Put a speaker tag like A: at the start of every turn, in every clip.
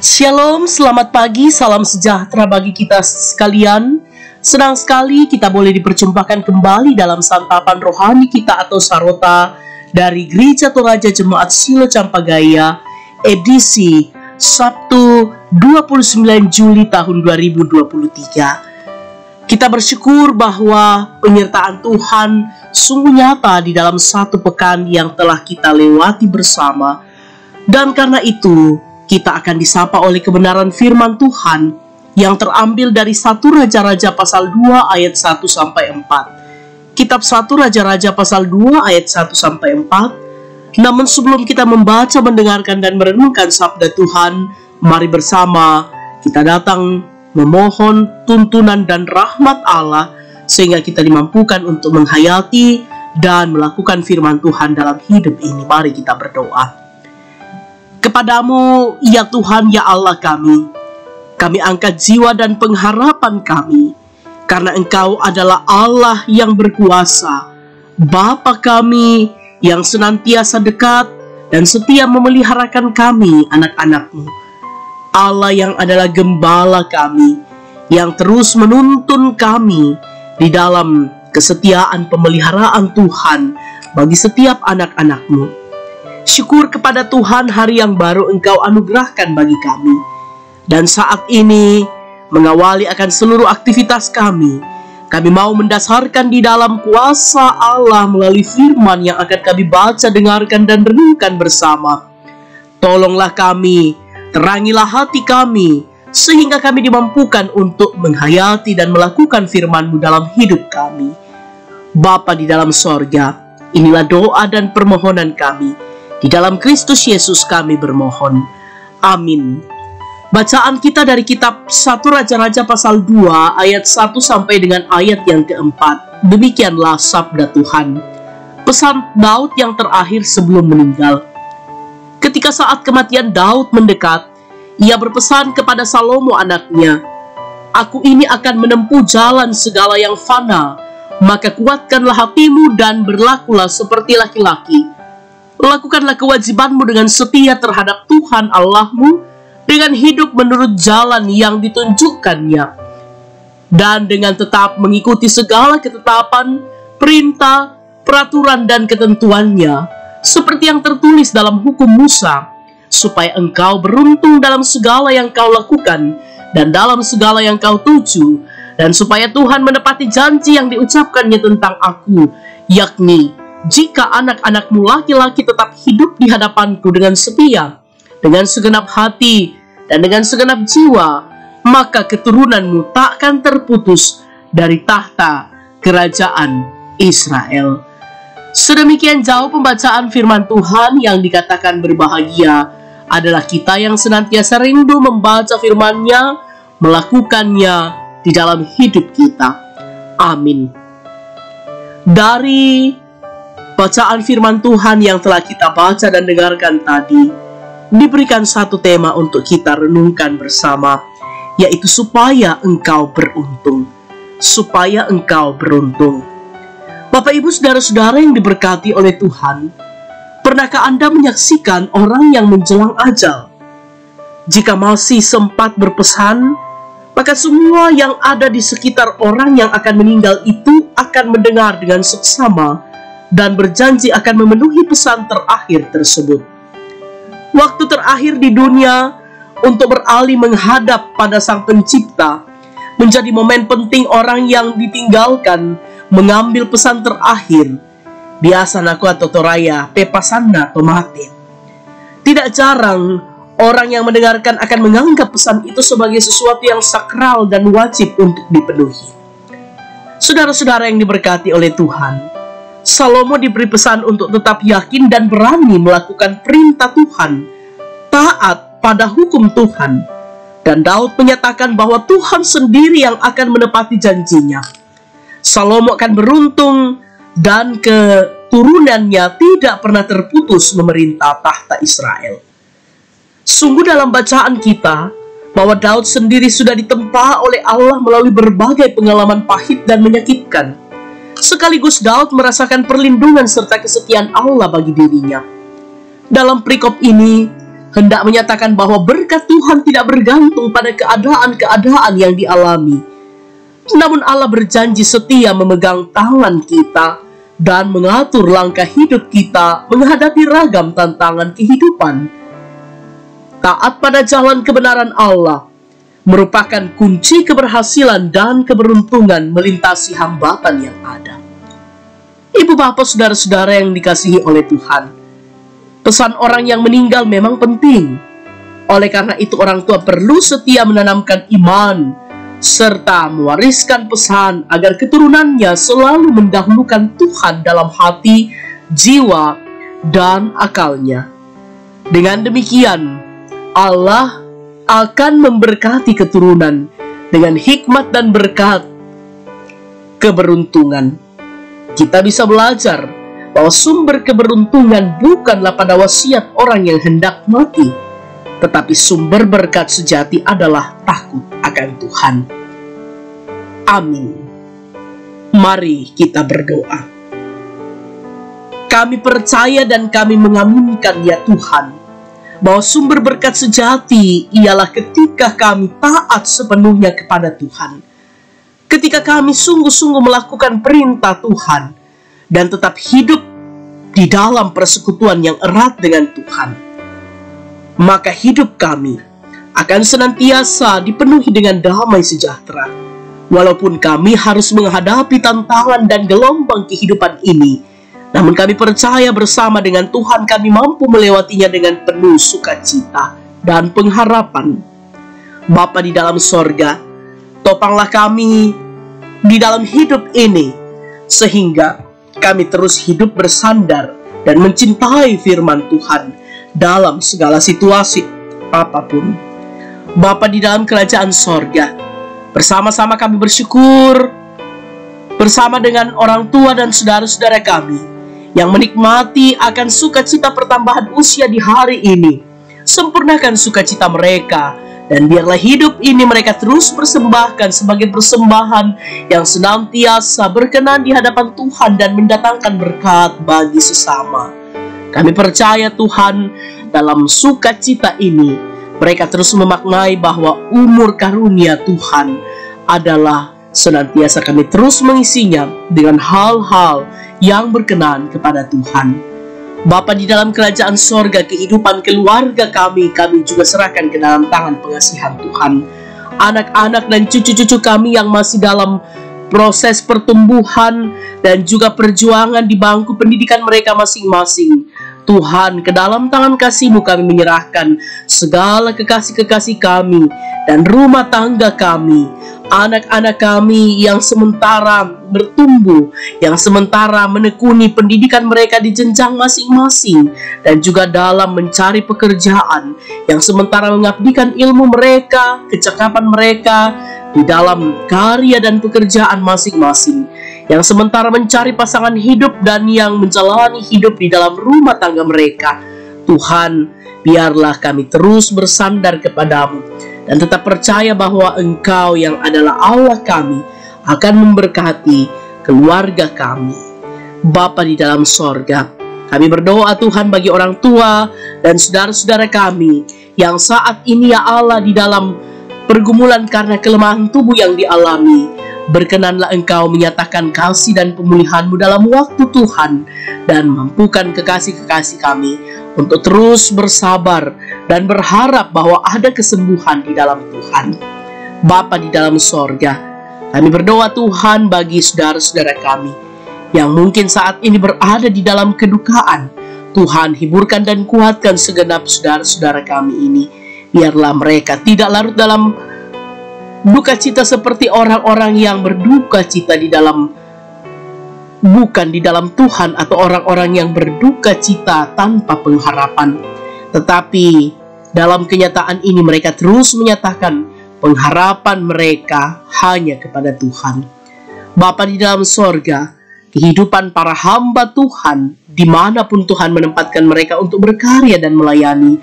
A: Shalom, selamat pagi, salam sejahtera bagi kita sekalian. Senang sekali kita boleh diperjumpakan kembali dalam santapan rohani kita atau sarota dari Gereja Toraja Jemaat Silo Campagaya, edisi Sabtu 29 Juli tahun 2023. Kita bersyukur bahwa penyertaan Tuhan sungguh nyata di dalam satu pekan yang telah kita lewati bersama. Dan karena itu, kita akan disapa oleh kebenaran firman Tuhan yang terambil dari 1 Raja-Raja pasal 2 ayat 1-4. Kitab 1 Raja-Raja pasal 2 ayat 1-4. Namun sebelum kita membaca, mendengarkan, dan merenungkan sabda Tuhan, mari bersama kita datang memohon tuntunan dan rahmat Allah sehingga kita dimampukan untuk menghayati dan melakukan firman Tuhan dalam hidup ini. Mari kita berdoa. Kepadamu, ya Tuhan, ya Allah kami angkat jiwa dan pengharapan kami, karena Engkau adalah Allah yang berkuasa, Bapa kami yang senantiasa dekat dan setia memeliharakan kami, anak-anak-Mu. Allah yang adalah gembala kami, yang terus menuntun kami di dalam kesetiaan pemeliharaan Tuhan bagi setiap anak-anak-Mu. Syukur kepada Tuhan hari yang baru Engkau anugerahkan bagi kami. Dan saat ini, mengawali akan seluruh aktivitas kami mau mendasarkan di dalam kuasa Allah melalui firman yang akan kami baca, dengarkan, dan renungkan bersama. Tolonglah kami, terangilah hati kami, sehingga kami dimampukan untuk menghayati dan melakukan firman-Mu dalam hidup kami. Bapa di dalam sorga, inilah doa dan permohonan kami. Di dalam Kristus Yesus kami bermohon. Amin. Bacaan kita dari kitab 1 Raja-Raja pasal 2 ayat 1 sampai dengan ayat yang keempat. Demikianlah sabda Tuhan. Pesan Daud yang terakhir sebelum meninggal. Ketika saat kematian Daud mendekat, ia berpesan kepada Salomo anaknya, "Aku ini akan menempuh jalan segala yang fana, maka kuatkanlah hatimu dan berlakulah seperti laki-laki. Lakukanlah kewajibanmu dengan setia terhadap Tuhan Allahmu, dengan hidup menurut jalan yang ditunjukkannya, dan dengan tetap mengikuti segala ketetapan, perintah, peraturan, dan ketentuannya, seperti yang tertulis dalam hukum Musa, supaya engkau beruntung dalam segala yang kau lakukan, dan dalam segala yang kau tuju, dan supaya Tuhan menepati janji yang diucapkannya tentang aku, yakni, jika anak-anakmu laki-laki tetap hidup di hadapanku dengan setia, dengan segenap hati, dan dengan segenap jiwa, maka keturunanmu takkan terputus dari tahta kerajaan Israel." Sedemikian jauh pembacaan firman Tuhan yang dikatakan berbahagia adalah kita yang senantiasa rindu membaca firman-Nya, melakukannya di dalam hidup kita. Amin. Dari bacaan firman Tuhan yang telah kita baca dan dengarkan tadi, diberikan satu tema untuk kita renungkan bersama, yaitu supaya engkau beruntung. Supaya engkau beruntung. Bapak, Ibu, saudara-saudara yang diberkati oleh Tuhan, pernahkah Anda menyaksikan orang yang menjelang ajal? Jika masih sempat berpesan, maka semua yang ada di sekitar orang yang akan meninggal itu akan mendengar dengan seksama dan berjanji akan memenuhi pesan terakhir tersebut. Waktu terakhir di dunia untuk beralih menghadap pada Sang Pencipta menjadi momen penting orang yang ditinggalkan mengambil pesan terakhir. Biasa naku atau toraya pepasanna tomate. Tidak jarang orang yang mendengarkan akan menganggap pesan itu sebagai sesuatu yang sakral dan wajib untuk dipenuhi. Saudara-saudara yang diberkati oleh Tuhan, Salomo diberi pesan untuk tetap yakin dan berani melakukan perintah Tuhan, taat pada hukum Tuhan. Dan Daud menyatakan bahwa Tuhan sendiri yang akan menepati janjinya. Salomo akan beruntung dan keturunannya tidak pernah terputus memerintah tahta Israel. Sungguh dalam bacaan kita, bahwa Daud sendiri sudah ditempa oleh Allah melalui berbagai pengalaman pahit dan menyakitkan. Sekaligus Daud merasakan perlindungan serta kesetiaan Allah bagi dirinya. Dalam perikop ini, hendak menyatakan bahwa berkat Tuhan tidak bergantung pada keadaan-keadaan yang dialami. Namun Allah berjanji setia memegang tangan kita dan mengatur langkah hidup kita menghadapi ragam tantangan kehidupan. Taat pada jalan kebenaran Allah merupakan kunci keberhasilan dan keberuntungan melintasi hambatan yang ada. Ibu bapak saudara-saudara yang dikasihi oleh Tuhan, pesan orang yang meninggal memang penting. Oleh karena itu orang tua perlu setia menanamkan iman serta mewariskan pesan agar keturunannya selalu mendahulukan Tuhan dalam hati, jiwa, dan akalnya. Dengan demikian, Allah akan memberkati keturunan dengan hikmat dan berkat keberuntungan. Kita bisa belajar bahwa sumber keberuntungan bukanlah pada wasiat orang yang hendak mati, tetapi sumber berkat sejati adalah takut akan Tuhan. Amin. Mari kita berdoa. Kami percaya dan kami mengaminkan ya Tuhan, bahwa sumber berkat sejati ialah ketika kami taat sepenuhnya kepada Tuhan. Ketika kami sungguh-sungguh melakukan perintah Tuhan dan tetap hidup di dalam persekutuan yang erat dengan Tuhan, maka hidup kami akan senantiasa dipenuhi dengan damai sejahtera. Walaupun kami harus menghadapi tantangan dan gelombang kehidupan ini, namun kami percaya bersama dengan Tuhan kami mampu melewatinya dengan penuh sukacita dan pengharapan. Bapa di dalam sorga, topanglah kami di dalam hidup ini, sehingga kami terus hidup bersandar dan mencintai firman Tuhan dalam segala situasi apapun. Bapa di dalam kerajaan sorga, bersama-sama kami bersyukur bersama dengan orang tua dan saudara-saudara kami yang menikmati akan sukacita pertambahan usia di hari ini. Sempurnakan sukacita mereka, dan biarlah hidup ini mereka terus persembahkan sebagai persembahan yang senantiasa berkenan di hadapan Tuhan dan mendatangkan berkat bagi sesama. Kami percaya Tuhan, dalam sukacita ini mereka terus memaknai bahwa umur karunia Tuhan adalah senantiasa kami terus mengisinya dengan hal-hal yang berkenan kepada Tuhan. Bapa di dalam kerajaan sorga, kehidupan keluarga kami juga serahkan ke dalam tangan pengasihan Tuhan. Anak-anak dan cucu-cucu kami yang masih dalam proses pertumbuhan dan juga perjuangan di bangku pendidikan mereka masing-masing, Tuhan, ke dalam tangan kasih-Mu kami menyerahkan segala kekasih-kekasih kami dan rumah tangga kami, anak-anak kami yang sementara bertumbuh, yang sementara menekuni pendidikan mereka di jenjang masing-masing, dan juga dalam mencari pekerjaan, yang sementara mengabdikan ilmu mereka, kecakapan mereka di dalam karya dan pekerjaan masing-masing, yang sementara mencari pasangan hidup dan yang menjalani hidup di dalam rumah tangga mereka. Tuhan, biarlah kami terus bersandar kepadamu dan tetap percaya bahwa Engkau yang adalah Allah kami akan memberkati keluarga kami. Bapa di dalam sorga, kami berdoa Tuhan bagi orang tua dan saudara-saudara kami yang saat ini ya Allah di dalam pergumulan karena kelemahan tubuh yang dialami. Berkenanlah Engkau menyatakan kasih dan pemulihan-Mu dalam waktu Tuhan, dan mampukan kekasih-kekasih kami untuk terus bersabar dan berharap bahwa ada kesembuhan di dalam Tuhan. Bapa di dalam sorga, kami berdoa Tuhan bagi saudara-saudara kami yang mungkin saat ini berada di dalam kedukaan. Tuhan, hiburkan dan kuatkan segenap saudara-saudara kami ini. Biarlah mereka tidak larut dalam duka cita seperti orang-orang yang berduka cita bukan di dalam Tuhan, atau orang-orang yang berduka cita tanpa pengharapan. Tetapi dalam kenyataan ini mereka terus menyatakan pengharapan mereka hanya kepada Tuhan. Bapa di dalam sorga, kehidupan para hamba Tuhan dimanapun Tuhan menempatkan mereka untuk berkarya dan melayani,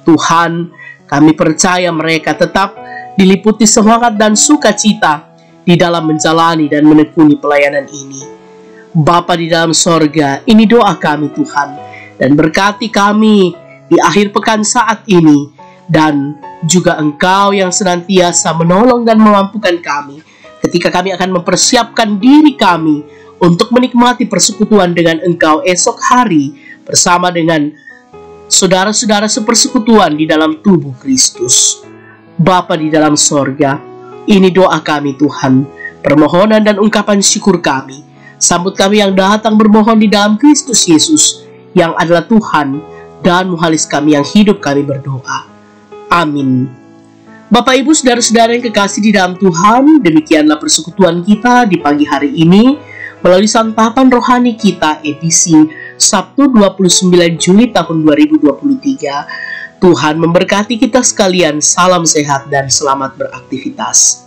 A: Tuhan, kami percaya mereka tetap diliputi semangat dan sukacita di dalam menjalani dan menekuni pelayanan ini. Bapa di dalam sorga, ini doa kami Tuhan, dan berkati kami di akhir pekan saat ini, dan juga Engkau yang senantiasa menolong dan memampukan kami ketika kami akan mempersiapkan diri kami untuk menikmati persekutuan dengan Engkau esok hari bersama dengan saudara-saudara sepersekutuan di dalam tubuh Kristus. Bapa di dalam sorga, ini doa kami Tuhan, permohonan dan ungkapan syukur kami. Sambut kami yang datang bermohon di dalam Kristus Yesus, yang adalah Tuhan dan muhalis kami yang hidup kami berdoa. Amin. Bapak Ibu saudara-saudara yang kekasih di dalam Tuhan, demikianlah persekutuan kita di pagi hari ini melalui santapan rohani kita edisi Sabtu 29 Juli tahun 2023. Tuhan memberkati kita sekalian. Salam sehat dan selamat beraktivitas.